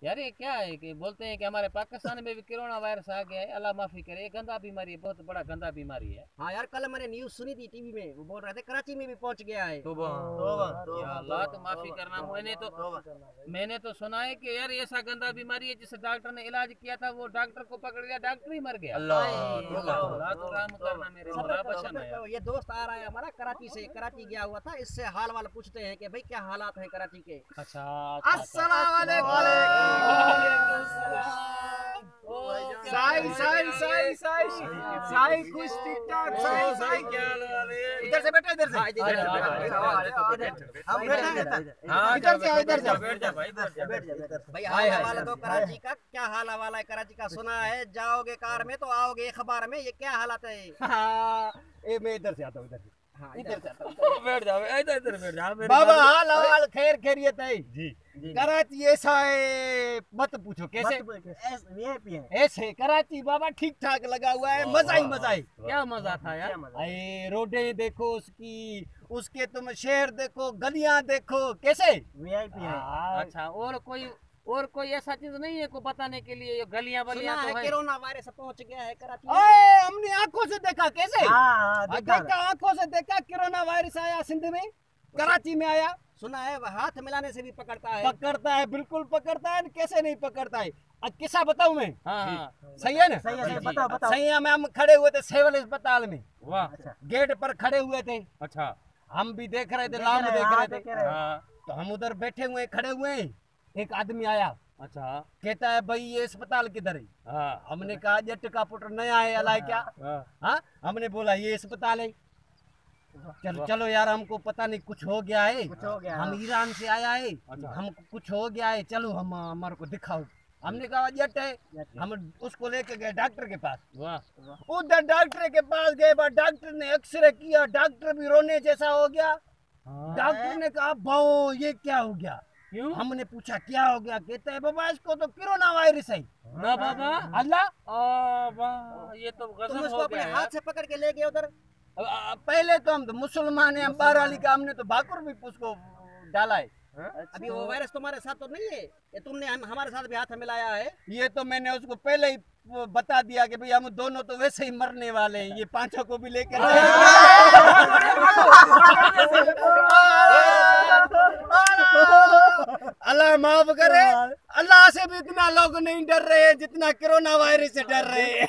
यार ये क्या है कि बोलते हैं कि हमारे पाकिस्तान में भी कोरोना वायरस आ गया है, अल्लाह माफी करे। ये गंदा बीमारी है, बहुत बड़ा गंदा बीमारी है। हाँ यार, कल मैंने न्यूज सुनी थी टीवी में, वो बोल रहे थे कराची में भी पहुंच गया है। या अल्लाह तो माफी करना। मैंने तो सुना है कि यार ऐसा गंदा बीमारी है जिसे डॉक्टर ने इलाज किया था, वो डॉक्टर को पकड़ लिया, डॉक्टर ही मर गया। अल्लाह तो राम करना मेरे मौला बचाना यार। ये दोस्त आ रहा है हमारा कराची से, कराची गया हुआ था, इससे हाल वाल पूछते हैं कि भाई क्या हालात है कराची के। अच्छा अस्सलाम वालेकुम। साई कुछ ठीक ठाक। साई क्या हाल है? इधर से बैठो, इधर से। हम इधर से, इधर से बैठ जा भाई, बैठ जा भाई। हाल हवाला दो कराची का, क्या हाल हवाला है कराची का? सुना है जाओगे कार में तो आओगे अखबार में, ये क्या हालत है? ए मैं इधर से आता हूँ, इधर से। हाँ, इधर से बैठ जाओ, इधर बैठ जा। बाबा हाल हवाल खैर खैरियत है जी। कराची ऐसा है मत पूछो कैसे ऐसे कराची बाबा ठीक ठाक लगा हुआ है, मजा ही मजा है। क्या मजा था यार? अरे रोडें देखो उसकी, उसके तुम शहर देखो, गलियां देखो, कैसे वीआईपी है। अच्छा, और कोई ऐसा चीज नहीं है को बताने के लिए? ये गलियां बलियां तो है। कोरोना वायरस पहुंच गया है कराची। हमने आंखों से देखा, कैसे देखा, आंखों से देखा कोरोना वायरस आया सिंध में, कराची में आया। सुना है हाथ मिलाने से भी पकड़ता है। पकड़ता है, बिल्कुल पकड़ता है, कैसे नहीं पकड़ता है। किस्सा बताऊं मैं? हाँ, सही है ना? सही है, बताओ। सही है। हम खड़े हुए थे सिविल अस्पताल में, वाह, गेट पर खड़े हुए थे। अच्छा, हम भी देख रहे थे, लाम देख रहे थे। हाँ, तो हम उधर बैठे हुए खड़े हुए, एक आदमी आया, अच्छा, कहता है भाई ये अस्पताल किधर है? हाँ, हमने कहा जट का पुत्र नया है अलाय क्या। हाँ, हमने बोला ये अस्पताल है। चलो यार, हमको पता नहीं कुछ हो गया है, हम ईरान से आया है, हमको कुछ हो गया है, चलो हम हमारे को दिखाओ। हमने कहा जट है। हम उसको लेके गए डॉक्टर के पास। उधर डॉक्टर के पास गए, डॉक्टर ने एक्सरे किया, डॉक्टर भी रोने जैसा हो गया। डॉक्टर ने कहा भाओ ये क्या हो गया? क्यों? हमने पूछा क्या हो गया? कहता है बाबा इसको तो कोरोना वायरस है। ना बाबा, अल्लाह, ये तो गजब हो गया। हाथ से पकड़ के ले गए उधर। पहले तो हम तो मुसलमान हैं, हम बाहर का, हमने तो भाकुर भी उसको डाला है। अभी वो वायरस तुम्हारे साथ तो नहीं है, ये तुमने हमारे साथ भी हाथ मिलाया है। ये तो मैंने उसको पहले ही बता दिया कि भाई हम दोनों तो वैसे ही मरने वाले हैं, ये पांचों को भी लेकर अल्लाह माफ करे, अल्लाह से भी इतना लोग नहीं डर रहे हैं जितना कोरोना वायरस से डर रहे हैं।